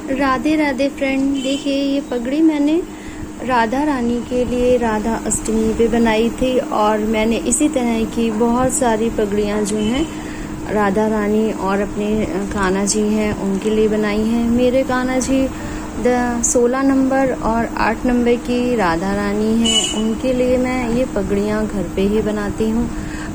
Radhe Radhe friend, देखिए ये पगड़ी मैंने राधा रानी के लिए राधा अष्टमी पे बनाई थी और मैंने इसी तरह की बहुत सारी पगड़ियाँ जो हैं राधा रानी और अपने कान्हा जी हैं उनके लिए बनाई हैं। मेरे कान्हा जी 16 नंबर और 8 नंबर की राधा रानी हैं, उनके लिए मैं ये पगड़ियाँ घर पे ही बनाती हूँ।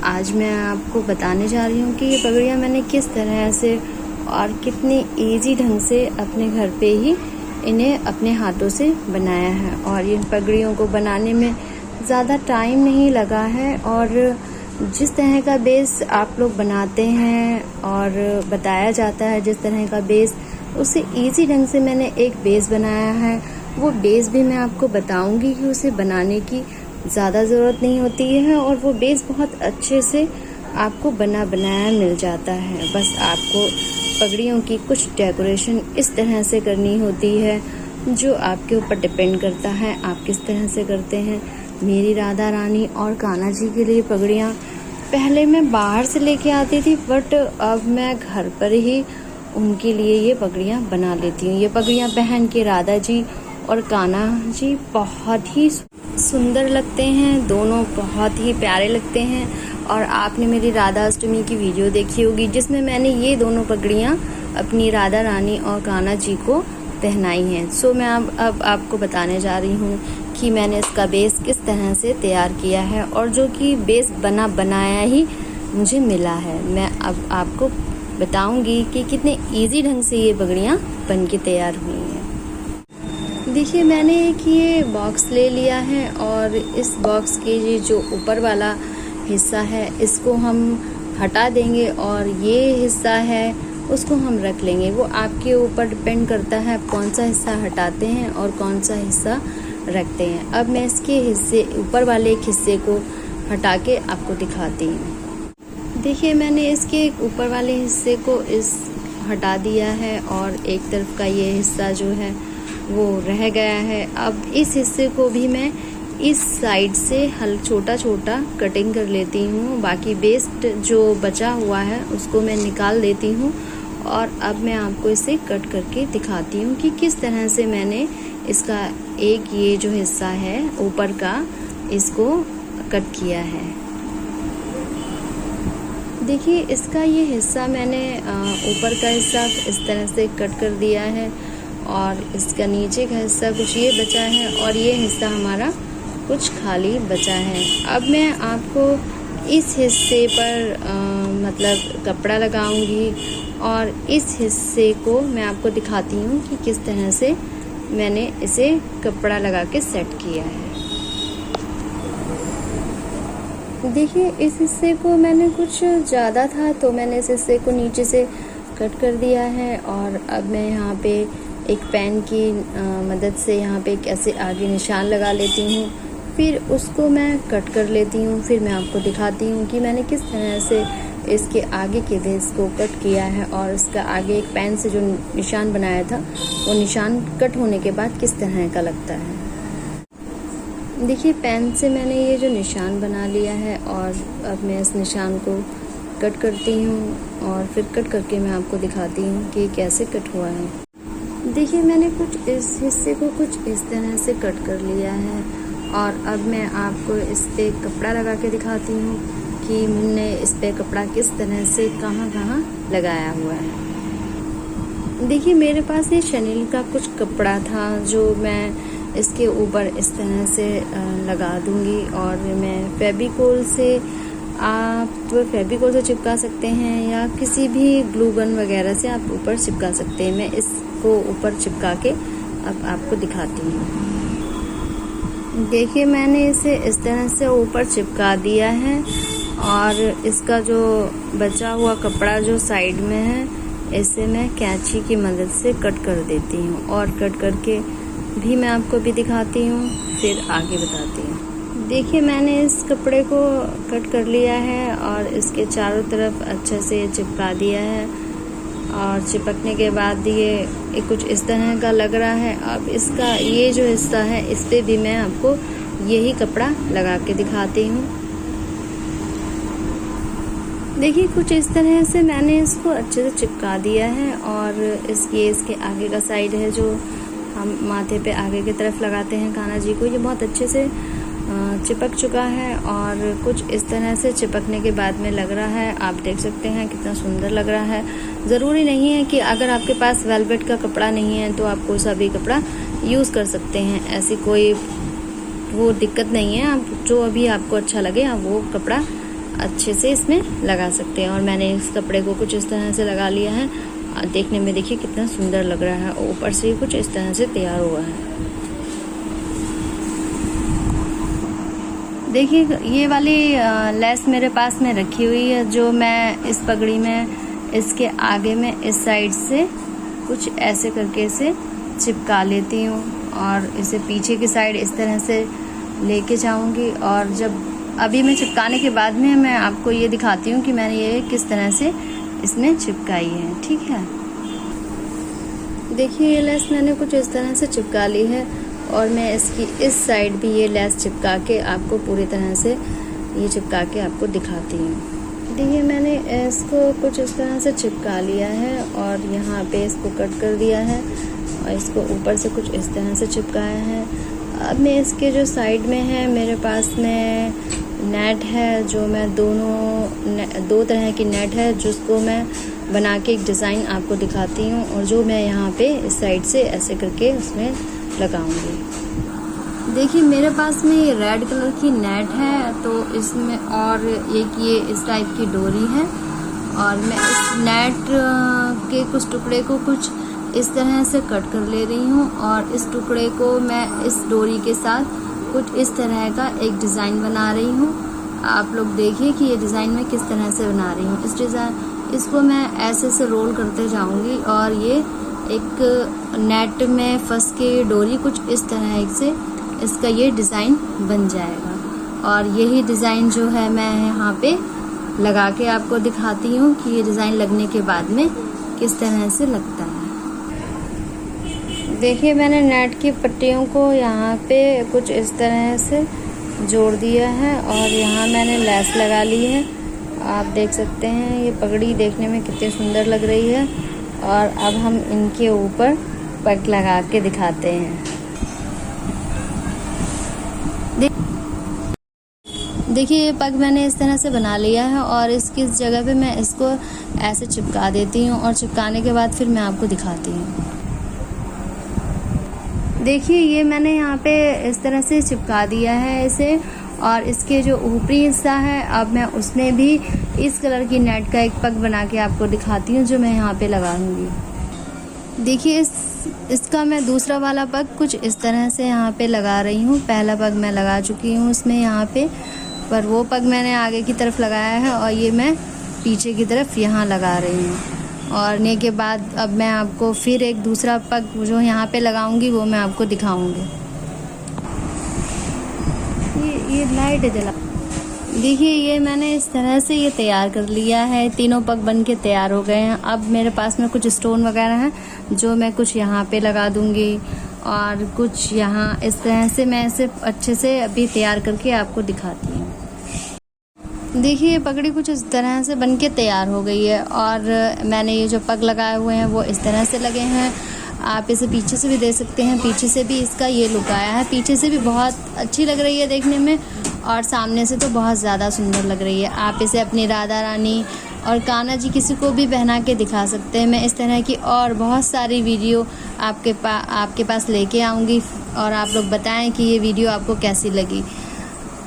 आज मैं आपको बताने जा रही हूँ कि ये पगड़ियाँ मैंने किस तरह से और कितने इजी ढंग से अपने घर पे ही इन्हें अपने हाथों से बनाया है। और इन पगड़ियों को बनाने में ज़्यादा टाइम नहीं लगा है और जिस तरह का बेस आप लोग बनाते हैं और बताया जाता है जिस तरह का बेस, उससे इजी ढंग से मैंने एक बेस बनाया है। वो बेस भी मैं आपको बताऊंगी कि उसे बनाने की ज़्यादा ज़रूरत नहीं होती है और वो बेस बहुत अच्छे से आपको बना बनाया मिल जाता है। बस आपको पगड़ियों की कुछ डेकोरेशन इस तरह से करनी होती है जो आपके ऊपर डिपेंड करता है आप किस तरह से करते हैं। मेरी राधा रानी और कान्हा जी के लिए पगड़ियाँ पहले मैं बाहर से लेके आती थी, बट अब मैं घर पर ही उनके लिए ये पगड़ियाँ बना लेती हूँ। ये पगड़ियाँ पहन के राधा जी और कान्हा जी बहुत ही सुंदर लगते हैं, दोनों बहुत ही प्यारे लगते हैं। और आपने मेरी राधा अष्टमी की वीडियो देखी होगी जिसमें मैंने ये दोनों पगड़ियाँ अपनी राधा रानी और कान्हा जी को पहनाई हैं। सो मैं अब आपको बताने जा रही हूँ कि मैंने इसका बेस किस तरह से तैयार किया है और जो कि बेस बना बनाया ही मुझे मिला है। मैं अब आपको बताऊंगी कि कितने इजी ढंग से ये पगड़ियाँ बन के तैयार हुई हैं। देखिए मैंने एक ये बॉक्स ले लिया है और इस बॉक्स के ये जो ऊपर वाला हिस्सा है इसको हम हटा देंगे और ये हिस्सा है उसको हम रख लेंगे। वो आपके ऊपर डिपेंड करता है कौन सा हिस्सा हटाते हैं और कौन सा हिस्सा रखते हैं। अब मैं इसके हिस्से ऊपर वाले एक हिस्से को हटा के आपको दिखाती हूँ। देखिए मैंने इसके ऊपर वाले हिस्से को हटा दिया है और एक तरफ का ये हिस्सा जो है वो रह गया है। अब इस हिस्से को भी मैं इस साइड से छोटा छोटा कटिंग कर लेती हूँ। बाकी वेस्ट जो बचा हुआ है उसको मैं निकाल देती हूँ और अब मैं आपको इसे कट करके दिखाती हूँ कि किस तरह से मैंने इसका एक ये जो हिस्सा है ऊपर का इसको कट किया है। देखिए इसका ये हिस्सा मैंने ऊपर का हिस्सा इस तरह से कट कर दिया है और इसका नीचे का हिस्सा कुछ ये बचा है और ये हिस्सा हमारा कुछ खाली बचा है। अब मैं आपको इस हिस्से पर मतलब कपड़ा लगाऊंगी और इस हिस्से को मैं आपको दिखाती हूँ कि किस तरह से मैंने इसे कपड़ा लगा के सेट किया है। देखिए इस हिस्से को मैंने कुछ ज़्यादा था तो मैंने इस हिस्से को नीचे से कट कर दिया है और अब मैं यहाँ पे एक पेन की मदद से यहाँ पे एक ऐसे आगे निशान लगा लेती हूँ, फिर उसको मैं कट कर लेती हूँ। फिर मैं आपको दिखाती हूँ कि मैंने किस तरह से इसके आगे के बेस को कट किया है और इसका आगे एक पेन से जो निशान बनाया था वो निशान कट होने के बाद किस तरह का लगता है। देखिए पेन से मैंने ये जो निशान बना लिया है और अब मैं इस निशान को कट करती हूँ और फिर कट करके मैं आपको दिखाती हूँ कि कैसे कट हुआ है। देखिए मैंने कुछ इस हिस्से को कुछ इस तरह से कट कर लिया है और अब मैं आपको इस पे कपड़ा लगा के दिखाती हूँ कि मैंने इस पे कपड़ा किस तरह से कहाँ कहाँ लगाया हुआ है। देखिए मेरे पास ये शनील का कुछ कपड़ा था जो मैं इसके ऊपर इस तरह से लगा दूँगी और मैं फेविकोल से चिपका सकते हैं या किसी भी ग्लू गन वगैरह से आप ऊपर चिपका सकते हैं। मैं इसको ऊपर चिपका के अब आपको दिखाती हूँ। देखिए मैंने इसे इस तरह से ऊपर चिपका दिया है और इसका जो बचा हुआ कपड़ा जो साइड में है इसे मैं कैंची की मदद से कट कर देती हूँ और कट करके भी मैं आपको भी दिखाती हूँ, फिर आगे बताती हूँ। देखिए मैंने इस कपड़े को कट कर लिया है और इसके चारों तरफ अच्छे से चिपका दिया है और चिपकने के बाद ये कुछ इस तरह का लग रहा है। अब इसका ये जो हिस्सा है इस पे भी मैं आपको यही कपड़ा लगा के दिखाती हूँ। देखिए कुछ इस तरह से मैंने इसको अच्छे से चिपका दिया है और इसके आगे का साइड है जो हम माथे पे आगे की तरफ लगाते हैं कान्हा जी को, ये बहुत अच्छे से चिपक चुका है और कुछ इस तरह से चिपकने के बाद में लग रहा है, आप देख सकते हैं कितना सुंदर लग रहा है। ज़रूरी नहीं है कि अगर आपके पास वेलवेट का कपड़ा नहीं है तो आप कोई सा भी कपड़ा यूज़ कर सकते हैं, ऐसी कोई वो दिक्कत नहीं है। आप जो अभी आपको अच्छा लगे आप वो कपड़ा अच्छे से इसमें लगा सकते हैं। और मैंने इस कपड़े को कुछ इस तरह से लगा लिया है, देखने में देखिए कितना सुंदर लग रहा है, ऊपर से कुछ इस तरह से तैयार हुआ है। देखिए ये वाली लेस मेरे पास में रखी हुई है जो मैं इस पगड़ी में इसके आगे में इस साइड से कुछ ऐसे करके इसे चिपका लेती हूँ और इसे पीछे की साइड इस तरह से लेके जाऊँगी। और जब अभी मैं चिपकाने के बाद में मैं आपको ये दिखाती हूँ कि मैंने ये किस तरह से इसमें चिपकाई है। ठीक है, देखिए ये लेस मैंने कुछ इस तरह से चिपका ली है और मैं इसकी इस साइड भी ये लेस चिपका के आपको पूरी तरह से ये चिपका के आपको दिखाती हूँ। देखिए मैंने इसको कुछ इस तरह से चिपका लिया है और यहाँ पे इसको कट कर दिया है और इसको ऊपर से कुछ इस तरह से चिपकाया है। अब मैं इसके जो साइड में है मेरे पास में नेट है, जो मैं दो तरह की नेट है जिसको मैं बना के एक डिज़ाइन आपको दिखाती हूँ और जो मैं यहाँ पे इस साइड से ऐसे करके उसमें लगाऊंगी। देखिए मेरे पास में ये रेड कलर की नेट है तो इसमें और एक ये इस टाइप की डोरी है और मैं इस नेट के कुछ टुकड़े को कुछ इस तरह से कट कर ले रही हूँ और इस टुकड़े को मैं इस डोरी के साथ कुछ इस तरह का एक डिज़ाइन बना रही हूँ। आप लोग देखिए कि ये डिज़ाइन मैं किस तरह से बना रही हूँ। इस डिज़ाइन इसको मैं ऐसे से रोल करते जाऊँगी और ये एक नेट में फंस के डोरी कुछ इस तरह से इसका ये डिज़ाइन बन जाएगा। और यही डिज़ाइन जो है मैं यहाँ पे लगा के आपको दिखाती हूँ कि ये डिज़ाइन लगने के बाद में किस तरह से लगता है। देखिए मैंने नेट की पट्टियों को यहाँ पे कुछ इस तरह से जोड़ दिया है और यहाँ मैंने लेस लगा ली है। आप देख सकते हैं ये पगड़ी देखने में कितनी सुंदर लग रही है। और अब हम इनके ऊपर पग लगा के दिखाते हैं। देखिए ये पग मैंने इस तरह से बना लिया है और इसकी जगह पे मैं इसको ऐसे चिपका देती हूँ और चिपकाने के बाद फिर मैं आपको दिखाती हूँ। देखिए ये मैंने यहाँ पे इस तरह से चिपका दिया है इसे और इसके जो ऊपरी हिस्सा है अब मैं उसमें भी इस कलर की नेट का एक पग बना के आपको दिखाती हूँ जो मैं यहाँ पे लगाऊंगी। देखिए इसका मैं दूसरा वाला पग कुछ इस तरह से यहाँ पे लगा रही हूँ। पहला पग मैं लगा चुकी हूँ उसमें यहाँ पे, पर वो पग मैंने आगे की तरफ लगाया है और ये मैं पीछे की तरफ यहाँ लगा रही हूँ। और ने के बाद अब मैं आपको फिर एक दूसरा पग जो यहाँ पे लगाऊंगी वो मैं आपको दिखाऊंगी। ये लाइट जला। देखिए ये मैंने इस तरह से ये तैयार कर लिया है, तीनों पग बन के तैयार हो गए हैं। अब मेरे पास में कुछ स्टोन वगैरह हैं जो मैं कुछ यहाँ पे लगा दूंगी और कुछ यहाँ इस तरह से मैं इसे अच्छे से अभी तैयार करके आपको दिखाती हूँ। देखिए ये पगड़ी कुछ इस तरह से बन के तैयार हो गई है और मैंने ये जो पग लगाए हुए हैं वो इस तरह से लगे हैं। आप इसे पीछे से भी देख सकते हैं, पीछे से भी इसका ये लुक आया है। पीछे से भी बहुत अच्छी लग रही है देखने में और सामने से तो बहुत ज़्यादा सुंदर लग रही है। आप इसे अपनी राधा रानी और कान्हा जी किसी को भी पहना के दिखा सकते हैं। मैं इस तरह की और बहुत सारी वीडियो आपके पास लेके आऊँगी और आप लोग बताएं कि ये वीडियो आपको कैसी लगी।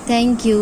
Thank you.